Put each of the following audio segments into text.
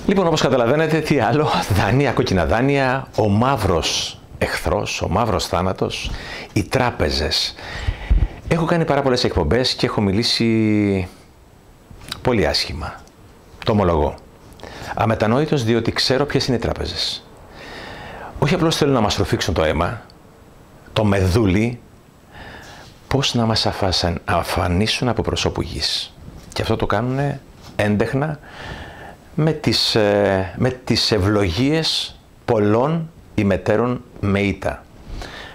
Λοιπόν, όπως καταλαβαίνετε, τι άλλο, δάνεια, κόκκινα δάνεια, ο μαύρος εχθρός, ο μαύρος θάνατος, οι τράπεζες. Έχω κάνει πάρα πολλές εκπομπές και έχω μιλήσει πολύ άσχημα. Το ομολογώ. Αμετανόητος, διότι ξέρω ποιες είναι οι τράπεζες. Όχι απλώς θέλουν να μας τροφήξουν το αίμα, το μεδούλι, πώς να μας αφανίσουν από προσώπου γης. Και αυτό το κάνουν έντεχνα με τις ευλογίες πολλών ημετέρων με ήττα,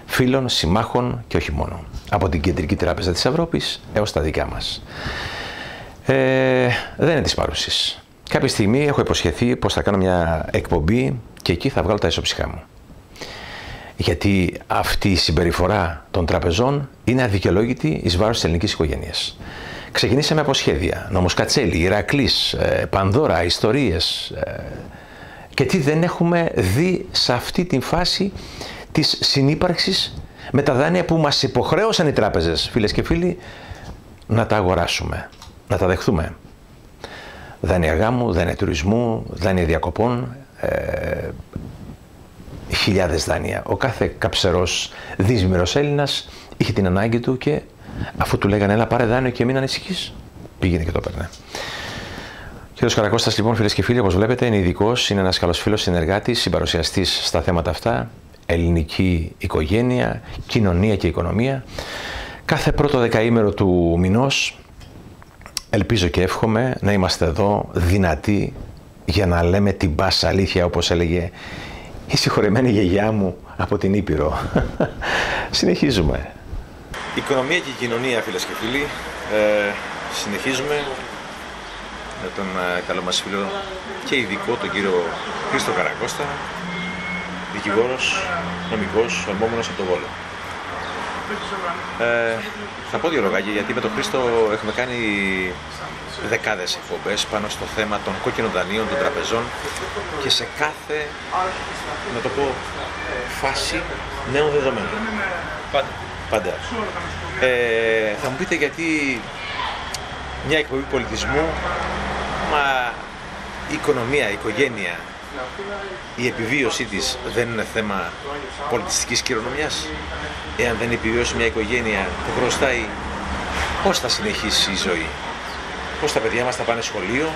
φίλων, συμμάχων και όχι μόνο. Από την Κεντρική Τράπεζα της Ευρώπης έως τα δικά μας. Δεν είναι της παρούσης. Κάποια στιγμή έχω υποσχεθεί πως θα κάνω μια εκπομπή και εκεί θα βγάλω τα ισοψυχά μου. Γιατί αυτή η συμπεριφορά των τραπεζών είναι αδικαιολόγητη εις βάρος της ελληνικής οικογένειας. Ξεκινήσαμε από σχέδια, νόμος Κατσέλη, Ηρακλής, Πανδώρα, ιστορίες και τι δεν έχουμε δει σε αυτή τη φάση της συνύπαρξης με τα δάνεια που μας υποχρέωσαν οι τράπεζες, φίλες και φίλοι, να τα αγοράσουμε, να τα δεχθούμε. Δάνεια γάμου, δάνεια τουρισμού, δάνεια διακοπών, χιλιάδες δάνεια. Ο κάθε καψερός δύσμηρος Έλληνας είχε την ανάγκη του και αφού του λέγανε έλα πάρε δάνειο και μην ανησυχείς, πήγαινε και το έπαιρνε. Ο κ. Καρακώστας, λοιπόν, φίλες και φίλοι, όπως βλέπετε, είναι ειδικός, είναι ένας καλός φίλος, συνεργάτης, συμπαρουσιαστής στα θέματα αυτά, ελληνική οικογένεια, κοινωνία και οικονομία. Κάθε πρώτο δεκαήμερο του μηνός, ελπίζω και εύχομαι να είμαστε εδώ δυνατοί για να λέμε την μπάσα αλήθεια, όπως έλεγε η συγχωρεμένη γιαγιά μου από την Ήπειρο. Συνεχίζουμε. Οικονομία και κοινωνία, φίλες και φίλοι. Συνεχίζουμε με τον καλό μας φίλο και ειδικό, τον κύριο Χρήστο Καρακώστα, δικηγόρος, νομικός, ορμόμενος από το Βόλο. Θα πω δύο λογάκια, γιατί με τον Χρήστο έχουμε κάνει δεκάδες εκπομπές πάνω στο θέμα των κόκκινων δανείων, των τραπεζών και σε κάθε, να το πω, φάση νέων δεδομένων. Πάντα. Θα μου πείτε γιατί μια εκπομπή πολιτισμού, μα η οικονομία, η οικογένεια, η επιβίωσή της δεν είναι θέμα πολιτιστικής κληρονομιάς? Εάν δεν επιβιώσει μια οικογένεια που χρωστάει, πώς θα συνεχίσει η ζωή? Πώς τα παιδιά μας θα πάνε σχολείο,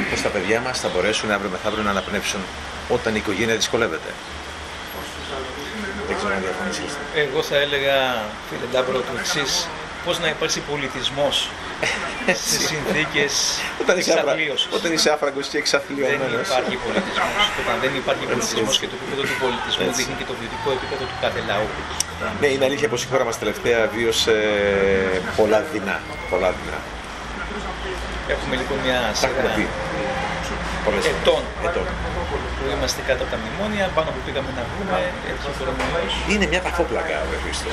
πώς τα παιδιά μας θα μπορέσουν αύριο μεθαύριο να αναπνεύσουν όταν η οικογένεια δυσκολεύεται? Δεν ξέρω αν διαφωνήσεις. Εγώ θα έλεγα, φίλε Ντάμπρο, το εξής: πώς να υπάρξει πολιτισμός στις συνθήκες εξαθλίωσης. Όταν είσαι άφραγκος και εξαθλιωμένος. Δεν υπάρχει πολιτισμός. Όταν δεν υπάρχει πολιτισμός και το επίπεδο του πολιτισμού δείχνει και το βιωτικό επίπεδο του κάθε λαού. Ναι, είναι αλήθεια πως η χώρα μας τελευταία βίωσε πολλά δεινά. Έχουμε λοιπόν μια σειρά ετών που είμαστε κάτω από τα μνημόνια, πάνω που πήγαμε να βγούμε, έτσι οικονομικός. Είναι μια ταφόπλακα, Χρήστο.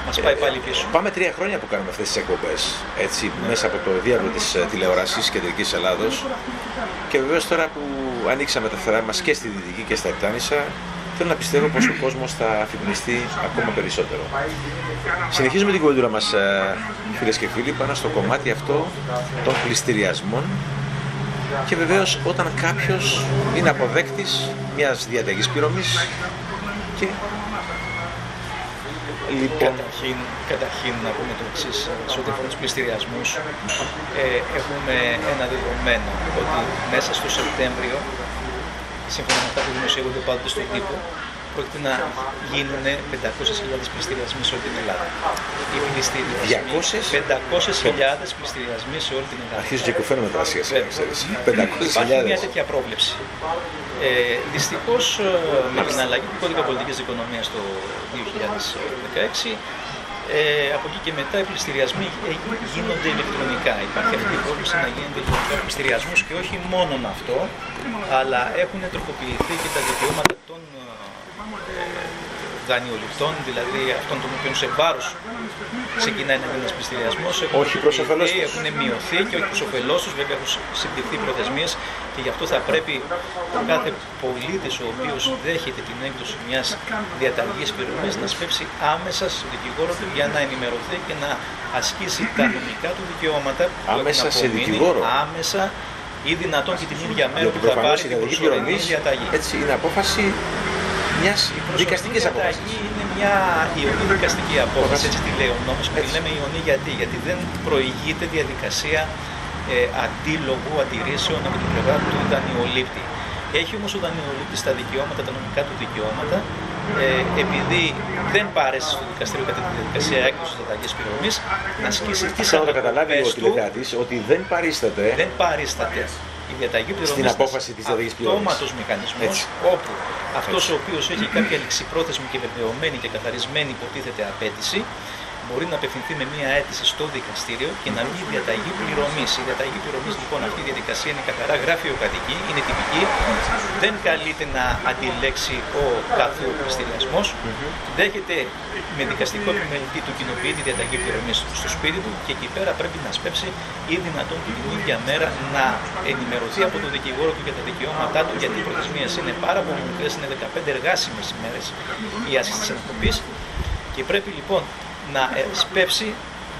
Μας πάει πάλι πίσω. Πάμε 3 χρόνια που κάνουμε αυτές τις εκπομπές, έτσι, μέσα από το διάβλο της τηλεόρασης Κεντρικής Ελλάδος. Και βεβαίως τώρα που ανοίξαμε τα φτερά μας και στη Δυτική και στα Εκτάνησα, θέλω να πιστεύω πως ο κόσμος θα αφυπνιστεί ακόμα περισσότερο. Συνεχίζουμε την κουβεντούρα μας, φίλες και φίλοι, πάνω στο κομμάτι αυτό των πληστηριασμών. Και βεβαίως όταν κάποιος είναι αποδέκτης μιας διαταγής πληρωμής και λοιπόν... Καταρχήν να πούμε το εξής, σε ό,τι αφορά τους πληστηριασμούς, έχουμε ένα δεδομένο ότι μέσα στο Σεπτέμβριο, σύμφωνα με αυτά που δημοσιεύονται πάντοτε στον τύπο, πρόκειται να γίνουν 500.000 πληστηριασμοί σε όλη την Ελλάδα. 500.000 πληστηριασμοί σε όλη την Ελλάδα. Αρχίζω και κουφαίνω με τα άσια, ξέρεις. 500.000. Υπάρχει μια τέτοια πρόβλεψη. Δυστυχώς, με την αλλαγή του κώδικα πολιτικής οικονομίας το 2016, από εκεί και μετά οι πληστηριασμοί γίνονται ηλεκτρονικά. Υπάρχει αυτή η πρόβλεψη να γίνεται ηλεκτρονικά πληστηριασμούς και όχι μόνο αυτό, αλλά έχουν τροποποιηθεί και τα δικαιώματα των δανειοληπτών, δηλαδή αυτών των οποίων σε βάρος ξεκινάει να γίνει ένας πληστηριασμός, έχουν μειωθεί και όχι προς ωφελός τους, βέβαια έχουν συμπληρωθεί προθεσμίες και γι' αυτό θα πρέπει ο κάθε πολίτης ο οποίος δέχεται την έκδοση μιας διαταγής πληρωμής να σπεύσει άμεσα στον δικηγόρο του για να ενημερωθεί και να ασκήσει τα νομικά του δικαιώματα. Άμεσα σε δικηγόρο. Άμεσα ή δυνατόν και την ίδια μέρα που θα πάρει την προσωρινή διαταγή. Έτσι είναι απόφαση μιας δικαστικής απόφασης. Είναι μια ιονή δικαστική απόφαση, έτσι τη λέει ο νόμος, και λέμε ιονή γιατί δεν προηγείται διαδικασία αντίλογου, αντιρρήσεων από την πλευρά του δανειολήπτη. Έχει όμως ο δανειολήπτης τα δικαιώματα, τα νομικά του δικαιώματα, επειδή δεν πάρεσε στο δικαστήριο κατά τη διαδικασία έκδοσης διαταγής πληρωμής, να ασκήσει τις αναλογικές του. Ότι δεν παρίσταται. Δεν παρίσταται η διαταγή πληρωμής. Στην απόφαση της διαταγής πληρωμής. Αυτόματος μηχανισμός, όπου αυτός ο οποίος έχει κάποια ληξιπρόθεσμη και βεβαιωμένη και καθαρισμένη υποτίθεται απέτηση, μπορεί να απευθυνθεί με μία αίτηση στο δικαστήριο και να βγει διαταγή πληρωμής. Η διαταγή πληρωμής, λοιπόν, αυτή η διαδικασία είναι καθαρά γραφειοκρατική, είναι τυπική. Δεν καλείται να αντιλέξει ο καθού πληστηριασμός. Δέχεται με δικαστικό επιμελητή του κοινοποιεί τη διαταγή πληρωμής στο σπίτι του και εκεί πέρα πρέπει να σπεύσει ή δυνατόν και την ίδια μέρα να ενημερωθεί από τον δικηγόρο του για τα δικαιώματά του, γιατί οι προθεσμίες είναι πάρα πολύ μικρές, είναι 15 εργάσιμες ημέρες η άσκηση της ανακοπής και πρέπει λοιπόν να σπεύσει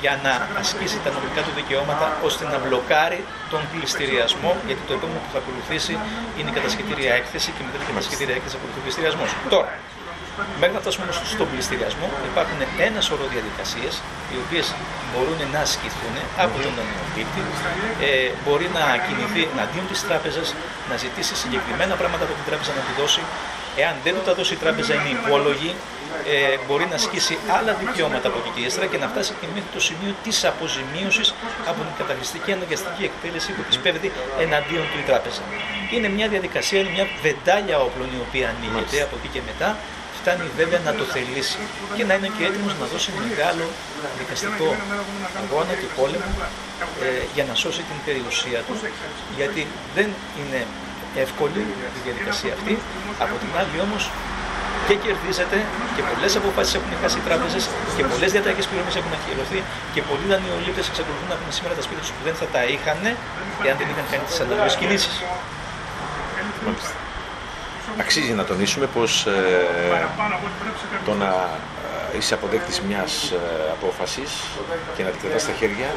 για να ασκήσει τα νομικά του δικαιώματα ώστε να μπλοκάρει τον πληστηριασμό, γιατί το επόμενο που θα ακολουθήσει είναι η κατασχετήρια έκθεση και μετά την κατασχετήρια έκθεση ακολουθεί ο πληστηριασμός. Τώρα, μέχρι να φτάσουμε στον πληστηριασμό, υπάρχουν ένα σωρό διαδικασίες οι οποίες μπορούν να ασκηθούν από τον δανειολήπτη. Μπορεί να κινηθεί εναντίον της τράπεζας, να ζητήσει συγκεκριμένα πράγματα από την τράπεζα να του δώσει. Εάν δεν του τα δώσει η τράπεζα, είναι υπόλογη, μπορεί να ασκήσει άλλα δικαιώματα από εκεί και ύστερα και να φτάσει και μέχρι το σημείο της αποζημίωσης από την καταχρηστική αναγκαστική εκτέλεση που επισπεύδει εναντίον του η τράπεζα. Είναι μια διαδικασία, είναι μια βεντάλια όπλων η οποία ανοίγεται από εκεί και μετά. Φτάνει βέβαια να το θελήσει και να είναι και έτοιμος να δώσει μεγάλο δικαστικό αγώνα και πόλεμο για να σώσει την περιουσία του, γιατί δεν είναι εύκολη η διαδικασία αυτή. Από την άλλη όμως και κερδίζεται και πολλές αποφάσεις έχουν χάσει οι τράπεζες και πολλές διαταγές πληρωμής έχουν ακυρωθεί και πολλοί δανειολήπτες εξακολουθούν να έχουν σήμερα τα σπίτια τους που δεν θα τα είχαν εάν δεν είχαν κάνει τις αναλογικές κινήσεις. Αξίζει να τονίσουμε πως το να είσαι αποδέκτης μιας απόφασης και να την κρατάς στα χέρια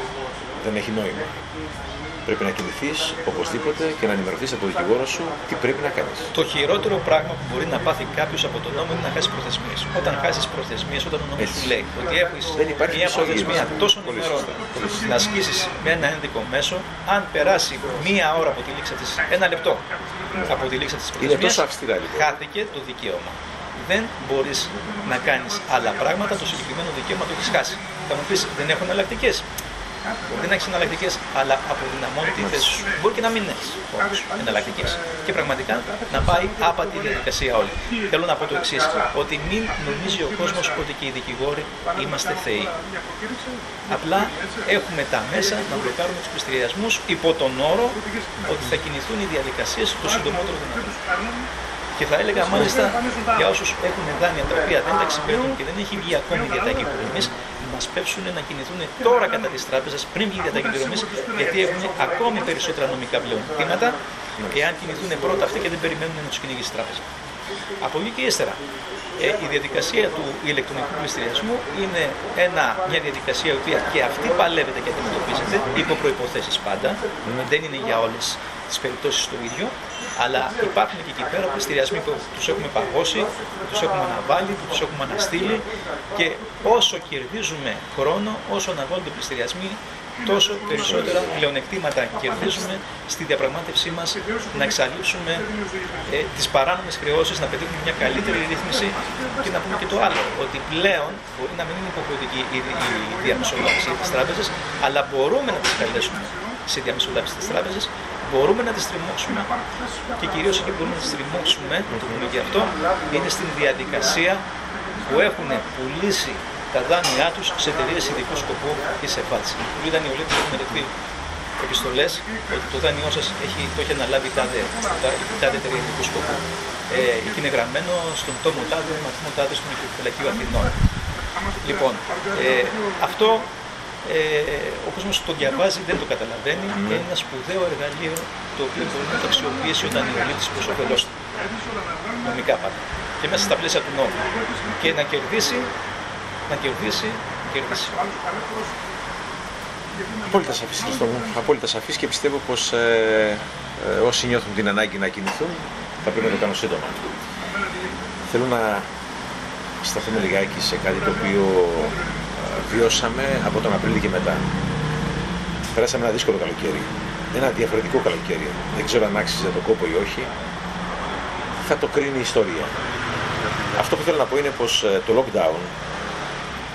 δεν έχει νόημα. Πρέπει να κινηθείς οπωσδήποτε και να ενημερωθείς από τον δικηγόρο σου τι πρέπει να κάνεις. Το χειρότερο πράγμα που μπορεί να πάθει κάποιος από τον νόμο είναι να χάσει προθεσμίες. Όταν χάσεις προθεσμίες, όταν ο νόμος σου λέει ότι έχεις μια προθεσμία τόσων ημερών να ασκήσεις με ένα ένδικο μέσο, αν περάσει μία ώρα από τη λήξη της, ένα λεπτό από τη λήξη της προθεσμίας, χάθηκε το δικαίωμα. Δεν μπορείς να κάνεις άλλα πράγματα, το συγκεκριμένο δικαίωμα το έχεις χάσει. Θα μου πεις, δεν έχουν εναλλακτικές. Μπορεί να έχεις εναλλακτικές, αλλά αποδυναμώνει τη θέση σου. Μπορεί και να μην έχεις εναλλακτικές. Και πραγματικά να πάει άπατη η διαδικασία όλη. Θέλω να πω το εξής, ότι μην νομίζει ο κόσμος ότι και οι δικηγόροι είμαστε θεοί. Απλά έχουμε τα μέσα να μπλοκάρουμε τους πληστηριασμούς υπό τον όρο ότι θα κινηθούν οι διαδικασίες το συντομότερο δυνατό. Και θα έλεγα μάλιστα για όσους έχουν δάνεια τα οποία δεν τα εξυπηρετούν και δεν έχει βγει ακόμη η διαταγή πληρωμής, να σπεύσουν να κινηθούν τώρα κατά της τράπεζας πριν βγει η διαταγή πληρωμής, γιατί έχουν ακόμη περισσότερα νομικά πλεονεκτήματα εάν κινηθούν πρώτα αυτοί και δεν περιμένουν να τους κυνηγήσει η τράπεζα. Από εκεί και ύστερα, η διαδικασία του ηλεκτρονικού πληστηριασμού είναι μια διαδικασία η οποία και αυτή παλεύεται και αντιμετωπίζεται υπό προϋποθέσεις πάντα, δεν είναι για όλες τις περιπτώσεις το ίδιο, αλλά υπάρχουν και εκεί πέρα πληστηριασμοί που τους έχουμε παγώσει, που τους έχουμε αναβάλει, που τους έχουμε αναστείλει και όσο κερδίζουμε χρόνο, όσο αναβάλλονται πληστηριασμοί, τόσο περισσότερα πλεονεκτήματα κερδίζουμε στη διαπραγμάτευσή μας να εξαλείψουμε τις παράνομες χρεώσεις, να πετύχουμε μια καλύτερη ρύθμιση και να πούμε και το άλλο, ότι πλέον μπορεί να μην είναι υποχρεωτική η διαμεσολάβηση της τράπεζας, αλλά μπορούμε να τις καλέσουμε σε διαμεσολάβηση της τράπεζας, μπορούμε να τις τριμώξουμε και κυρίως εκεί μπορούμε να τις τριμώξουμε, να το πούμε και αυτό, είναι στην διαδικασία που έχουν πουλήσει τα δάνειά τους σε εταιρείες ειδικού σκοπού και σε φάτση. Πολλοί δανειολήπτες έχουν δεχτεί επιστολές ότι το δάνειό σας το έχει αναλάβει η τάδε εταιρεία ειδικού σκοπού. Και είναι γραμμένο στον τόμο τάδε, μαθημό τάδε, στον Νηφιλακείο Αθηνών. Λοιπόν, αυτό ο κόσμος το διαβάζει, δεν το καταλαβαίνει. Είναι ένα σπουδαίο εργαλείο το οποίο μπορεί να το αξιοποιήσει ο δανειολήπτης προς όφελός του. Νομικά πάντα. Και μέσα στα πλαίσια του νόμου. Και να κερδίσει. Απόλυτα σαφής, Χριστό μου. Απόλυτα σαφής και πιστεύω πως όσοι νιώθουν την ανάγκη να κινηθούν θα πρέπει να το κάνουν σύντομα. Θέλω να σταθούμε λιγάκι σε κάτι το οποίο βιώσαμε από τον Απρίλιο και μετά. Περάσαμε ένα δύσκολο καλοκαίρι. Ένα διαφορετικό καλοκαίρι. Δεν ξέρω αν άξιζε τον κόπο ή όχι. Θα το κρίνει η ιστορία. Αυτό που θέλω να πω είναι πως το lockdown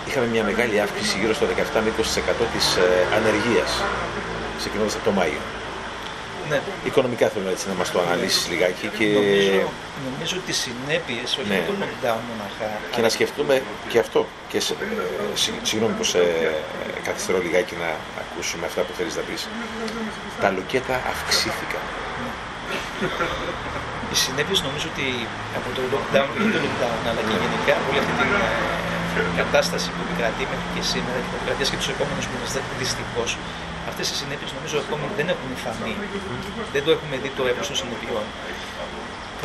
είχαμε μια μεγάλη αύξηση γύρω στο 17 με 20% της ανεργίας, ξεκινώντας από το Μάιο. Ναι. Οικονομικά θέλω έτσι να μας το αναλύσεις λιγάκι και... Νομίζω ότι οι συνέπειες, όχι το lockdown μοναχά. Και να σκεφτούμε και αυτό. Και συγγνώμη πως καθυστερώ λιγάκι να ακούσουμε αυτά που θέλεις να πεις. Τα λουκέτα αυξήθηκαν. Οι συνέπειες νομίζω ότι από το lockdown και το lockdown, αλλά και γενικά από όλη αυτή την κατάσταση που επικρατεί μέχρι και σήμερα και που κρατήσει και τους επόμενους μήνες, δυστυχώς, αυτές οι συνέπειες νομίζω ακόμη δεν έχουν φανεί. Δεν το έχουμε δει το εύρος των συνεπειών.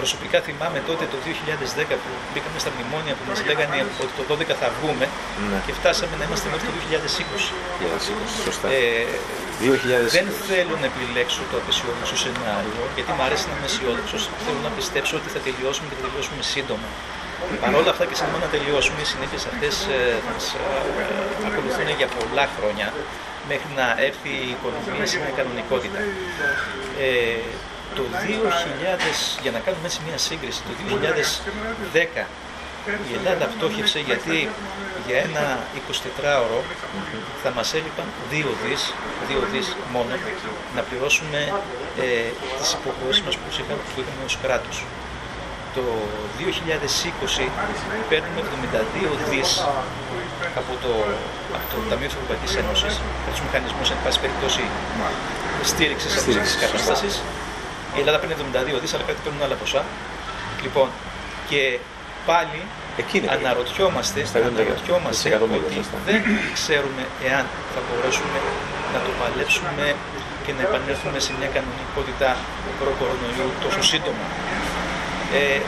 Προσωπικά θυμάμαι τότε το 2010 που μπήκαμε στα μνημόνια που μας λέγανε ότι το 12 θα βγούμε και φτάσαμε να είμαστε μέχρι το 2020. Σωστά. 2020. Δεν θέλω να επιλέξω το απεσιόδοξο σενάριο, γιατί μου αρέσει να είμαι αισιόδοξος. Θέλω να πιστέψω ότι θα τελειώσουμε και θα τελειώσουμε σύντομα. Παρ' όλα αυτά και σύντομα να τελειώσουμε, οι συνήθειες αυτές θα μας ακολουθούν για πολλά χρόνια μέχρι να έρθει η οικονομία σε μια κανονικότητα. Το 2000, για να κάνουμε έτσι μια σύγκριση, το 2010 η Ελλάδα πτώχευσε γιατί για ένα 24ωρο θα μας έλειπαν 2 δις μόνο να πληρώσουμε τις υποχωρήσεις μας που είχαμε ως κράτος. Το 2020 παίρνουμε 72 δις από το Ταμείο της Ευρωπαϊκής Ένωσης, από τους μηχανισμούς εν πάση περιπτώσει στήριξης αυτής της κατάστασης. Η Ελλάδα παίρνει 72 δις, αλλά κάτι παίρνουν άλλα ποσά. Λοιπόν, και πάλι αναρωτιόμαστε ότι δεν ξέρουμε εάν θα μπορέσουμε να το παλέψουμε και να επανέλθουμε σε μια κανονικότητα προ-κορονοϊού τόσο σύντομα.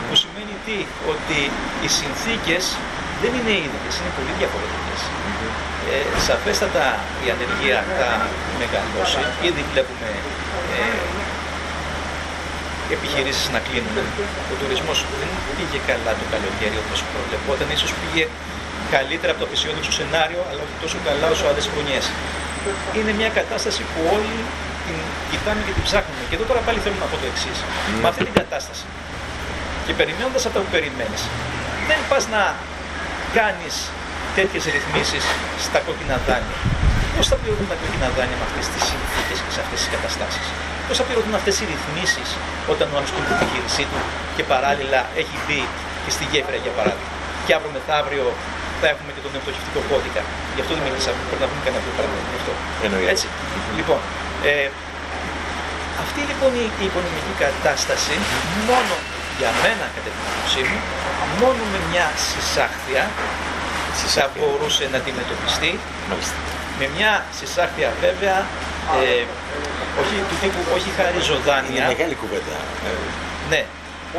Που σημαίνει τι, ότι οι συνθήκες δεν είναι ίδιες, είναι πολύ διαφορετικές. Σαφέστατα η ανεργία θα μεγαλώσει, ήδη βλέπουμε επιχειρήσεις να κλείνουν. Ο τουρισμός δεν πήγε καλά το καλοκαίρι όπως προβλεπόταν, ίσως πήγε καλύτερα από το απεσιόδοξο σενάριο, αλλά όχι τόσο καλά όσο άλλες χρονιές. Είναι μια κατάσταση που όλοι την κοιτάμε και την ψάχνουμε. Και εδώ τώρα πάλι θέλω να πω το εξής. Με αυτή την κατάσταση και περιμένοντας αυτά που περιμένεις, δεν πας να κάνεις τέτοιες ρυθμίσεις στα κόκκινα δάνεια. Πώς θα πληρωθούν τα κόκκινα δάνεια με αυτές τις συνθήκες και σε αυτές τις καταστάσεις? Πώς θα πληρωθούν αυτές οι ρυθμίσεις όταν ο άλλος κάνει την επιχείρησή του και παράλληλα έχει μπει και στη γέφυρα, για παράδειγμα? Και αύριο μεθαύριο θα έχουμε και τον νεοπτωχευτικό κώδικα. Γι' αυτό δεν μιλήσαμε. Πρέπει να πούμε κανένα πιο παράδειγμα γι' αυτό. Έτσι. Λοιπόν, αυτή λοιπόν η οικονομική κατάσταση, μόνο για μένα κατά την άποψή μου, μόνο με μια συσάχθεια θα μπορούσε να αντιμετωπιστεί. Με μια συσάχθεια βέβαια, όχι του τύπου, όχι χαρίζω δάνεια. Είναι μεγάλη κουβέντα. Ναι,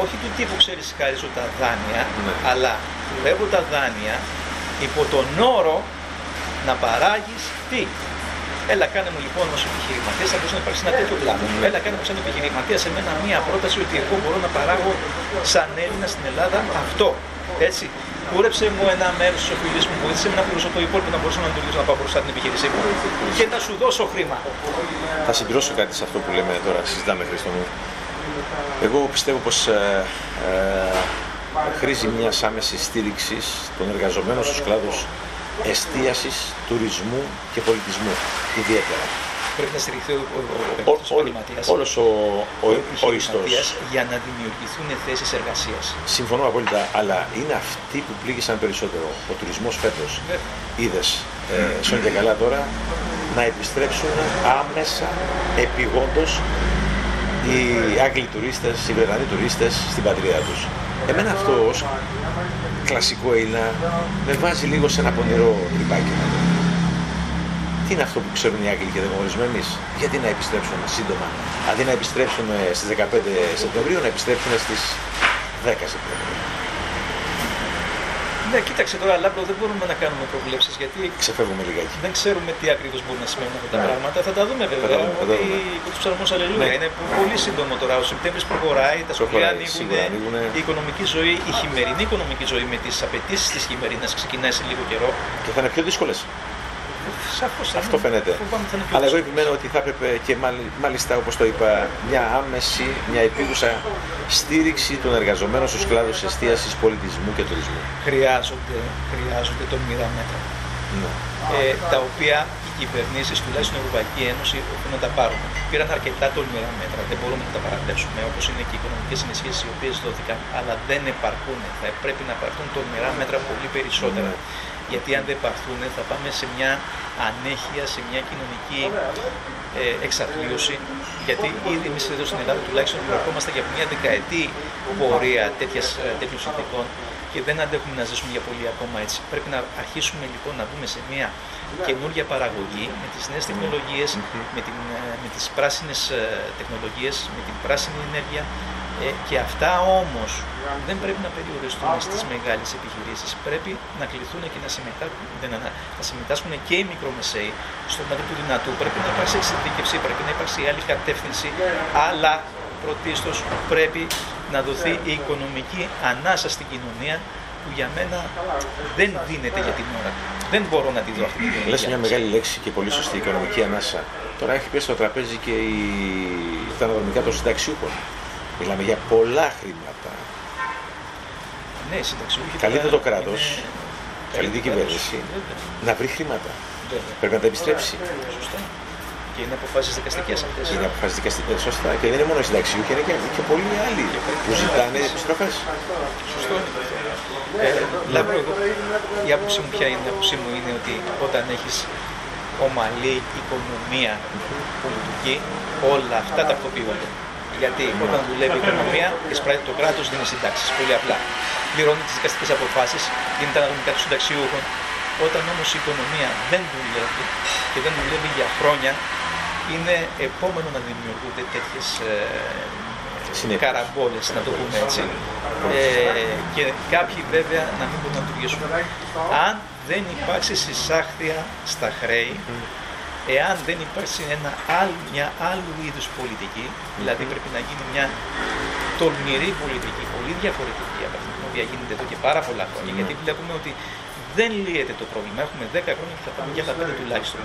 όχι του τύπου ξέρεις χαρίζω τα δάνεια, αλλά δουλεύω τα δάνεια υπό τον όρο να παράγεις τι? Έλα κάνε μου λοιπόν ως επιχειρηματίας, θα μπορούσε να υπάρξει ένα τέτοιο πλάνο. Έλα κάνε μου σαν επιχειρηματία σε μένα μία πρόταση ότι εγώ μπορώ να παράγω σαν Έλληνα στην Ελλάδα αυτό. Έτσι. Κούρεψε μου ένα μέρος της οφειλής μου, βοήθησε με να πληρώσω το υπόλοιπο, να μπορέσω να λειτουργήσω, να πάω μπροστά την επιχείρησή μου και να σου δώσω χρήμα. Θα συμπληρώσω κάτι σε αυτό που λέμε τώρα, συζητάμε, Χρήστο μου. Εγώ πιστεύω πως χρήζει μια άμεση στήριξη των εργαζομένων στους κλάδους εστίασης, τουρισμού και πολιτισμού ιδιαίτερα. Πρέπει να στηριχθεί όλος ο ιστός για να δημιουργηθούν θέσεις εργασίας. Συμφωνώ απόλυτα, αλλά είναι αυτοί που πλήγησαν περισσότερο. Ο τουρισμός φέτος. Είδες, σώνει και καλά τώρα, να επιστρέψουν άμεσα, επειγόντως, οι Άγγλοι τουρίστες, οι Βρετανοί τουρίστες στην πατρίδα τους. Εμένα αυτό ως κλασικό Έλληνα με βάζει λίγο σε ένα πονηρό τρυπάκι. Τι είναι αυτό που ξέρουν οι Άγγλοι και δεν γνωρίζουμε εμείς? Γιατί να επιστρέψουν σύντομα, αντί να επιστρέψουν στις 15 Σεπτεμβρίου, να επιστρέψουν στις 10 Σεπτεμβρίου. Ναι, κοίταξε τώρα, Λάμπρο, δεν μπορούμε να κάνουμε προβλέψεις γιατί Ξεφεύγουμε λιγάκι. δεν ξέρουμε τι ακριβώς μπορεί να σημαίνουν αυτά τα πράγματα. Θα τα δούμε βέβαια. Ότι ο ψαλμός Αλληλούια είναι πολύ σύντομο τώρα. Ο Σεπτέμβρης προχωράει, τα σχολεία ανοίγουν. Η οικονομική ζωή, η χειμερινή οικονομική ζωή με τις απαιτήσεις της χειμερινής ξεκινάει σε λίγο καιρό. Και θα είναι πιο δύσκολες. Σαφώς, Αυτό φαίνεται. Αλλά εγώ επιμένω ότι θα έπρεπε και μάλιστα, όπως το είπα, μια άμεση, μια επίγουσα στήριξη των εργαζομένων στους κλάδους εστίασης, πολιτισμού και τουρισμού. Χρειάζονται τολμηρά μέτρα. Ναι. Τα οποία οι κυβερνήσεις, τουλάχιστον η Ευρωπαϊκή Ένωση, πρέπει να τα πάρουν. Πήραν αρκετά τολμηρά μέτρα, δεν μπορούμε να τα παραδέψουμε, όπως είναι και οι οικονομικές ενισχύσεις οι οποίες δόθηκαν, αλλά δεν επαρκούν. Θα πρέπει να πάρθουν τολμηρά μέτρα πολύ περισσότερα. Γιατί αν δεν πάρθουν, θα πάμε σε μια ανέχεια, σε μια κοινωνική εξαθλίωση. Γιατί ήδη εμείς εδώ στην Ελλάδα τουλάχιστον προερχόμαστε για μια δεκαετή πορεία τέτοιων συνθηκών και δεν αντέχουμε να ζήσουμε για πολύ ακόμα έτσι. Πρέπει να αρχίσουμε λοιπόν να μπούμε σε μια καινούργια παραγωγή με τις νέες τεχνολογίες, με τις πράσινες τεχνολογίες, με την πράσινη ενέργεια. Και αυτά όμως δεν πρέπει να περιοριστούν στις μεγάλες επιχειρήσεις. Πρέπει να κληθούν και να συμμετάσχουν και οι μικρομεσαίοι στο μέτρο του δυνατού. Πρέπει να υπάρξει εξειδίκευση, πρέπει να υπάρξει άλλη κατεύθυνση, αλλά πρωτίστως πρέπει να δοθεί η οικονομική ανάσα στην κοινωνία που για μένα δεν δίνεται για την ώρα. Δεν μπορώ να τη δω αυτή την κοινωνία. Λες μια μεγάλη λέξη και πολύ σωστή, η οικονομική ανάσα. Τώρα έχει πέσει στο τραπέζι και τα αναδρομικά των συνταξιούχων. Μιλάμε για πολλά χρήματα. Ναι, συνταξιούχοι. Καλείται το κράτος, καλείται η κυβέρνηση να βρει χρήματα. Βέβαια. Πρέπει να τα επιστρέψει. Σωστά. Και είναι αποφάσεις δικαστικές αυτές. Είναι αποφάσεις δικαστικές, σωστά. Και δεν είναι μόνο οι συνταξιούχοι, είναι και πολλοί άλλοι που ζητάνε επιστροφές. Σωστό είναι. Λάμπρο, εγώ η άποψή μου ποια είναι, η άποψή μου είναι ότι όταν έχεις ομαλή οικονομία πολιτική, όλα αυτά τακτοποιούνται. Γιατί όταν δουλεύει η οικονομία, εισπράττει το κράτος, δίνει συντάξεις. Πολύ απλά. Πληρώνει τις δικαστικές αποφάσεις, δίνει τα αναδρομικά των συνταξιούχων. Όταν όμως η οικονομία δεν δουλεύει και δεν δουλεύει για χρόνια, είναι επόμενο να δημιουργούνται τέτοιες καραμπόλες, να το πούμε έτσι. Και κάποιοι βέβαια να μην μπορούν να λειτουργήσουν. Αν δεν υπάρξει συσάχθεια στα χρέη, εάν δεν υπάρξει μια άλλου είδους πολιτική, δηλαδή πρέπει να γίνει μια τολμηρή πολιτική, πολύ διαφορετική από αυτή την οποία γίνεται εδώ και πάρα πολλά χρόνια, γιατί βλέπουμε ότι δεν λύεται το πρόβλημα. Έχουμε 10 χρόνια και θα πάμε για τα 5 τουλάχιστον.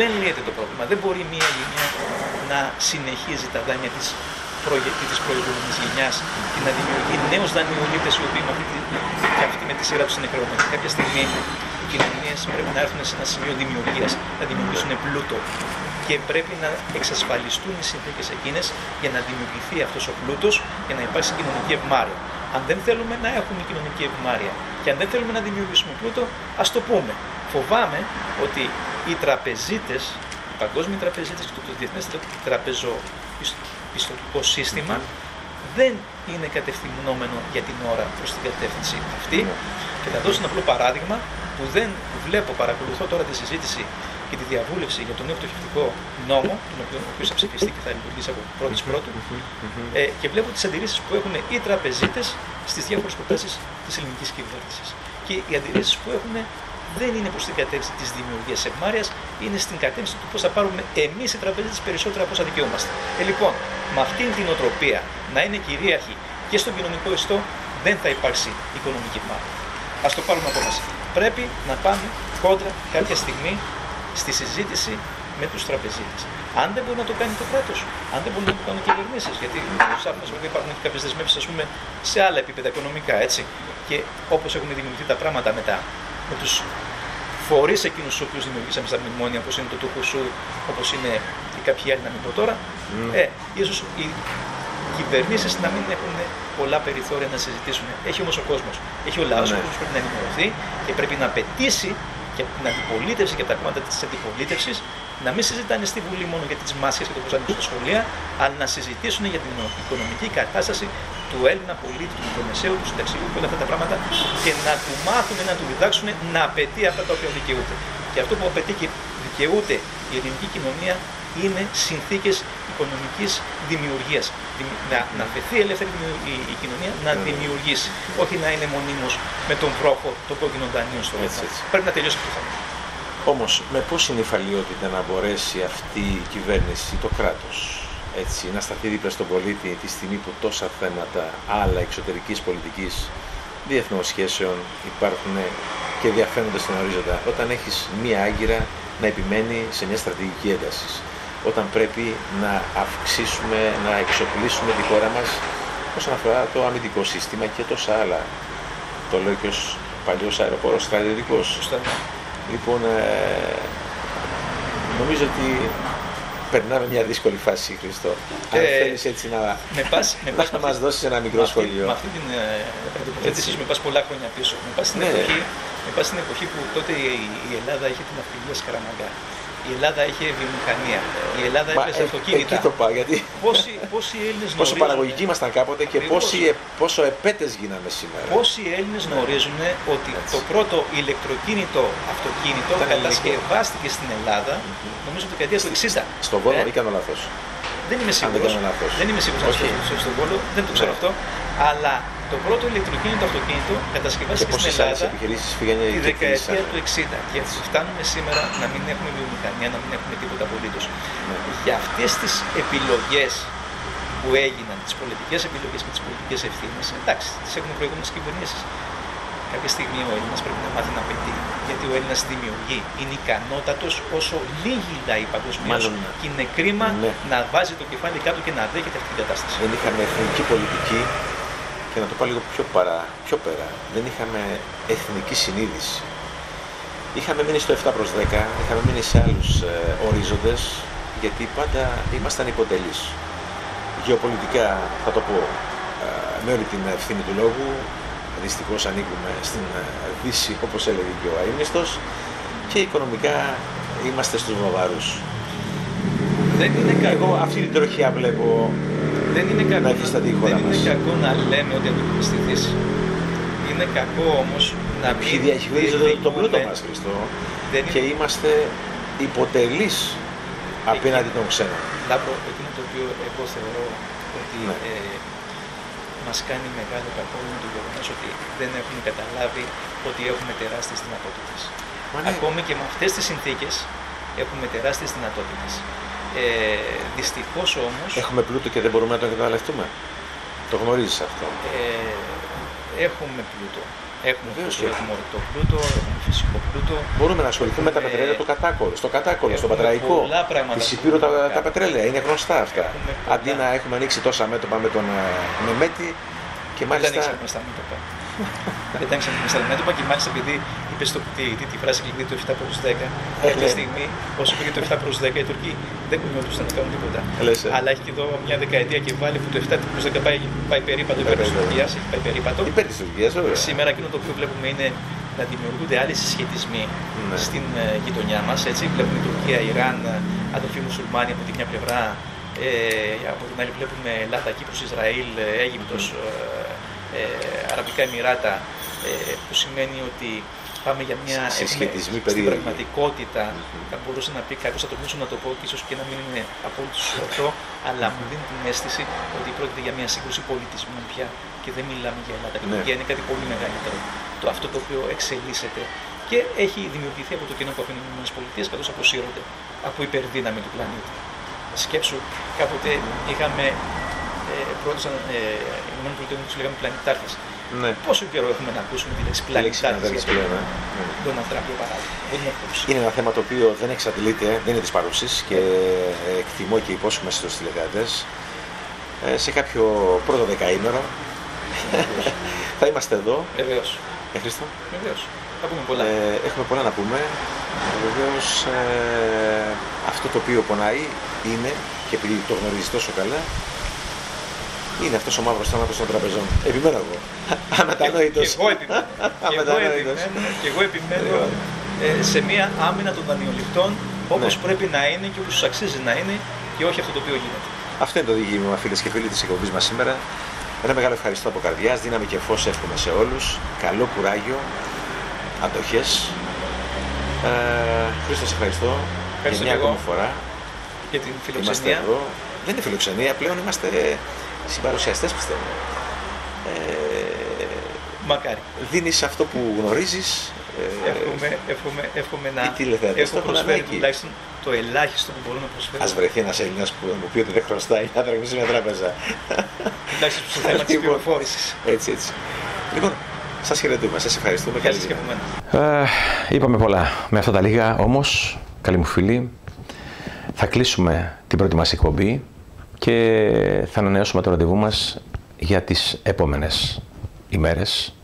Δεν λύεται το πρόβλημα. Δεν μπορεί μια γενιά να συνεχίζει τα δάνεια της προηγούμενης γενιάς και να δημιουργεί νέους δανειολήπτες οι οποίοι με τη σειρά τους είναι χρεωμένοι. Κάποια στιγμή οι κοινωνίες πρέπει να έρθουν σε ένα σημείο δημιουργίας, να δημιουργήσουν πλούτο και πρέπει να εξασφαλιστούν οι συνθήκες εκείνες για να δημιουργηθεί αυτός ο πλούτος και να υπάρξει κοινωνική ευμάρεια. Αν δεν θέλουμε να έχουμε κοινωνική ευμάρεια και αν δεν θέλουμε να δημιουργήσουμε πλούτο, ας το πούμε. Φοβάμαι ότι οι τραπεζίτες, οι παγκόσμιοι τραπεζίτες και το διεθνές τραπεζοπιστωτικό σύστημα δεν είναι κατευθυνόμενο για την ώρα προς την κατεύθυνση αυτή. Και θα δώσω ένα απλό παράδειγμα που δεν βλέπω, παρακολουθώ τώρα τη συζήτηση και τη διαβούλευση για τον νέο πτωχευτικό νόμο, τον οποίο θα ψηφιστεί και θα λειτουργήσει από 1η Πρώτου, και βλέπω τις αντιρρήσεις που έχουν οι τραπεζίτες στις διάφορες προτάσεις της ελληνικής κυβέρνησης. Και οι αντιρρήσεις που έχουν δεν είναι προς την κατεύθυνση της δημιουργίας ευμάρειας, είναι στην κατεύθυνση του πώς θα πάρουμε εμείς οι τραπεζίτες περισσότερα από όσα δικαιούμαστε. Λοιπόν, με αυτήν την οτροπία να είναι κυρίαρχη και στον κοινωνικό ιστό, δεν θα υπάρξει οικονομική ευμάρεια. Ας το πάρουμε από μας. Πρέπει να πάμε κόντρα κάποια στιγμή στη συζήτηση με τους τραπεζίτες. Αν δεν μπορεί να το κάνει το κράτος, αν δεν μπορεί να το κάνουν οι κυβερνήσεις, γιατί υπάρχουν και κάποιες δεσμεύσεις, ας πούμε, σε άλλα επίπεδα οικονομικά, έτσι. Και όπως έχουν δημιουργηθεί τα πράγματα μετά, με τους φορείς εκείνους τους οποίους δημιουργήσαμε στα μνημόνια, όπως είναι το Τουρκουσού, όπως είναι και κάποιοι άλλοι, να μην πω τώρα, ίσως οι κυβερνήσεις να μην έχουν πολλά περιθώρια να συζητήσουν. Έχει όμως ο κόσμος, έχει ο λαός, ο κόσμος πρέπει να ενημερωθεί και πρέπει να απαιτήσει και την αντιπολίτευση και τα κόμματα της αντιπολίτευσης να μην συζητάνε στη Βουλή μόνο για τις μάσκες και το πώς ανοίγουν στα σχολεία, αλλά να συζητήσουν για την οικονομική κατάσταση του Έλληνα πολίτη, του μικρομεσαίου, του συνταξιού και όλα αυτά τα πράγματα και να του μάθουν, να του διδάξουν να απαιτεί αυτά τα οποία δικαιούται. Και αυτό που απαιτεί και δικαιούται η ελληνική κοινωνία είναι συνθήκες οικονομικής δημιουργίας. Να βρεθεί ελεύθερη η κοινωνία να δημιουργήσει, όχι να είναι μονίμως με τον βρόχο των κόκκινων δανείων στο ρεύμα. Πρέπει να τελειώσει αυτό το θέμα. Όμως, με πόση είναι η υφαλιότητα να μπορέσει αυτή η κυβέρνηση, το κράτος, έτσι, να σταθεί δίπλα στον πολίτη τη στιγμή που τόσα θέματα άλλα εξωτερικής πολιτικής, διεθνών σχέσεων υπάρχουν και διαφαίνονται στον ορίζοντα, όταν έχεις μία άγκυρα να επιμένει σε μια στρατηγική ένταση, όταν πρέπει να αυξήσουμε, να εξοπλίσουμε τη χώρα μας όσον αφορά το αμυντικό σύστημα και τόσα άλλα. Το λέω και ως παλιός αεροπόρος στρατιωτικός. Λοιπόν, νομίζω ότι περνάμε μια δύσκολη φάση, Χριστό. Αν θέλεις έτσι να μας δώσεις ένα μικρό σχόλιο. Με αυτή την τοποθέτηση με πας πολλά χρόνια πίσω. Με πας στην εποχή που τότε η Ελλάδα είχε την ναυπηγεία Σκαραμαγκά. Η Ελλάδα είχε βιομηχανία. Η Ελλάδα έπαιζε αυτοκίνητα. Εκεί το πάω, γιατί πόσοι Έλληνες πόσο παραγωγικοί ήμασταν κάποτε και πόσο επέτες γίναμε σήμερα. Πόσοι Έλληνες γνωρίζουν ότι το πρώτο ηλεκτροκίνητο αυτοκίνητο κατασκευάστηκε στην Ελλάδα, νομίζω το δεκαετία του 60. Στον Βόλο ή κάνω λάθος? Δεν είμαι σίγουρος. Δεν είμαι σίγουρος αν στον Βόλο, δεν το ξέρω αυτό. Αλλά το πρώτο ηλεκτροκίνητο αυτοκίνητο κατασκευάστηκε στην Ελλάδα τη δεκαετία του 60. Και φτάνουμε σήμερα να μην έχουμε βιομηχανία, να μην έχουμε τίποτα απολύτως. Για αυτές τις επιλογές που έγιναν, τις πολιτικές επιλογές και τις πολιτικές ευθύνες, εντάξει, τις έχουν προηγούμενες κυβερνήσεις. Κάποια στιγμή ο Έλληνας πρέπει να μάθει να πετύχει. Γιατί ο Έλληνας δημιουργεί, είναι ικανότατος όσο λίγοι λαοί παγκοσμίως. Και είναι κρίμα να βάζει το κεφάλι κάτω και να δέχεται αυτή την κατάσταση. Δεν είχαμε εθνική πολιτική και να το πάω λίγο πιο πέρα. Δεν είχαμε εθνική συνείδηση. Είχαμε μείνει στο 7/10, είχαμε μείνει σε άλλους ορίζοντες, γιατί πάντα ήμασταν υποτελείς. Γεωπολιτικά, θα το πω με όλη την ευθύνη του λόγου, δυστυχώς ανήκουμε στην Δύση, όπως έλεγε και ο αείμνηστος, και οικονομικά είμαστε στους βαβαρούς. Δεν είναι κακό. Εγώ αυτή την τροχιά βλέπω να εφισταθεί η χώρα μας. Δεν είναι κακό να λέμε ότι ανήκουμε στη Δύση. Είναι κακό όμως να μην διαχειρίζονται τον πλούτο μας, Χριστό, και είμαστε υποτελείς απέναντι των ξένων. Λάμπρο, εκείνο το οποίο εγώ θεωρώ ότι μας κάνει μεγάλο κακό είναι το γεγονός ότι δεν έχουμε καταλάβει ότι έχουμε τεράστιες δυνατότητες. Ακόμη και με αυτές τις συνθήκες έχουμε τεράστιες δυνατότητες. Δυστυχώς όμως... Έχουμε πλούτο και δεν μπορούμε να το εκμεταλλευτούμε. Το γνωρίζεις αυτό? Έχουμε πλούτο. Έχουμε ορεικτό πλούτο, έχουμε φυσικό πλούτο. Μπορούμε να ασχοληθούμε με τα πετρέλαια στο κατάκολο, στο πατραϊκό. Της Υπήρου τα πετρέλαια, είναι γνωστά αυτά. Αντί να έχουμε ανοίξει τόσα μέτωπα με τον Μεμέτη και μάλιστα. Δεν ανοίξαμε στα μέτωπα. Δεν ανοίξαμε στα μέτωπα και μάλιστα επειδή είπες τη φράση κλειδί του 7/10, αυτή τη στιγμή, όσο πήγε το 7/10, οι Τουρκοί δεν κουνιόντουσαν να κάνουν τίποτα. Αλλά έχει και εδώ μια δεκαετία και βάλει που το 7/10 πάει περίπατο υπέρ της Τουρκίας. Έχει πάει περίπατο. Υπέρ της Τουρκίας, βέβαια. Σήμερα εκείνο το οποίο βλέπουμε είναι να δημιουργούνται άλλοι συσχετισμοί στην γειτονιά μας. Βλέπουμε Τουρκία, Ιράν, αδελφοί μουσουλμάνοι από τη μια πλευρά. Από την άλλη βλέπουμε Ελλάδα, Κύπρος, Ισραήλ, Αίγυπτος, Αραβικά Εμιράτα, που σημαίνει ότι πάμε για μια στην πραγματικότητα. Θα μπορούσε να πει κάποιος, θα τολμήσω να το πω και ίσως και να μην είναι απόλυτο σωστό, αλλά μου δίνει την αίσθηση ότι πρόκειται για μια σύγκρουση πολιτισμών πια και δεν μιλάμε για Ελλάδα. Η Τουρκία είναι κάτι πολύ μεγαλύτερο. Αυτό το οποίο εξελίσσεται και έχει δημιουργηθεί από το κοινό που αφήνουν οι ΗΠΑ καθώς αποσύρονται από υπερδύναμη του πλανήτη. Σκέψου, κάποτε είχαμε πρώτος ΗΠΑ τους λέγαμε πλανητάρχες. Ναι. Πόσο καιρό έχουμε να ακούσουμε τη λέξη πλανητάρχες για τον Ντόναλντ Τραμπ, για παράδειγμα? Είναι ένα θέμα το οποίο δεν εξαντλείται, δεν είναι της παρούσης και εκτιμώ και υπόσχομαι στους τηλεθεατές. Σε κάποιο πρώτο δεκαήμερο θα είμαστε εδώ. Βεβαίως. Χρήστο. Βεβαίως. Θα πούμε πολλά. Έχουμε πολλά να πούμε. Βεβαίως αυτό το οποίο πονάει είναι, και επειδή το γνωρίζεις τόσο καλά, είναι αυτός ο μαύρος θάνατος των τραπεζών. Επιμένω εγώ. Αμετανόητος. Και εγώ επιμένω σε μια άμυνα των δανειοληπτών όπως πρέπει να είναι και όπως τους αξίζει να είναι και όχι αυτό το οποίο γίνεται. Αυτό είναι το διηγήμιο, φίλες και φίλοι της εκπομπής μας σήμερα. Ένα μεγάλο ευχαριστώ από καρδιάς. Δύναμη και φως εύχομαι σε όλους. Καλό κουράγιο. Αντοχές. Χρήστο, σε ευχαριστώ για μια ακόμη φορά. Για την Είμαστε φιλοξενία. εδώ. Δεν είναι φιλοξενία, πλέον είμαστε συμπαρουσιαστές, πιστεύω. Μακάρι. Δίνεις αυτό που γνωρίζεις. Εύχομαι να έχω προσφέρει τουλάχιστον το ελάχιστο που μπορώ να προσφέρω. Ας βρεθεί ένας Έλληνας που μου πει ότι δεν χρωστάει να δρομήσει μια τράπεζα. Τουλάχιστον στο θέμα της πληροφόρησης. Έτσι. Λοιπόν, σας χαιρετούμε, σας ευχαριστούμε. Γεια σας και από μένα. Είπαμε πολλά. Με αυτά τα λίγα όμως, καλοί μου φίλοι, θα κλείσουμε την πρώτη μας εκπομπή και θα ανανεώσουμε το ραντεβού μας για τις επόμενες ημέρες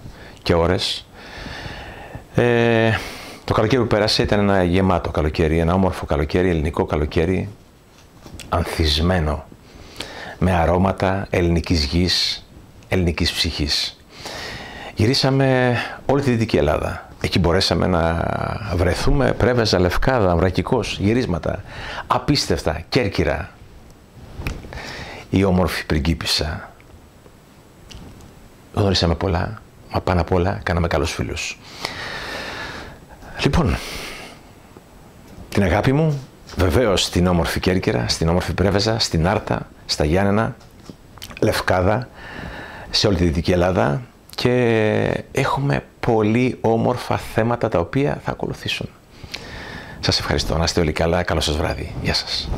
και ώρες. Το καλοκαίρι που πέρασε ήταν ένα γεμάτο καλοκαίρι, ένα όμορφο καλοκαίρι, ελληνικό καλοκαίρι, ανθισμένο, με αρώματα ελληνικής γης, ελληνικής ψυχής. Γυρίσαμε όλη τη Δυτική Ελλάδα. Εκεί μπορέσαμε να βρεθούμε Πρέβεζα, Λευκάδα, Αμβρακικός, γυρίσματα, απίστευτα, Κέρκυρα, η όμορφη πριγκίπισσα. Γνωρίσαμε πολλά, μα πάνω απ' όλα κάναμε καλούς φίλους. Λοιπόν, την αγάπη μου, βεβαίως στην όμορφη Κέρκυρα, στην όμορφη Πρέβεζα, στην Άρτα, στα Γιάννενα, Λευκάδα, σε όλη τη Δυτική Ελλάδα και έχουμε πολύ όμορφα θέματα τα οποία θα ακολουθήσουν. Σας ευχαριστώ, να είστε όλοι καλά, καλό σας βράδυ. Γεια σας.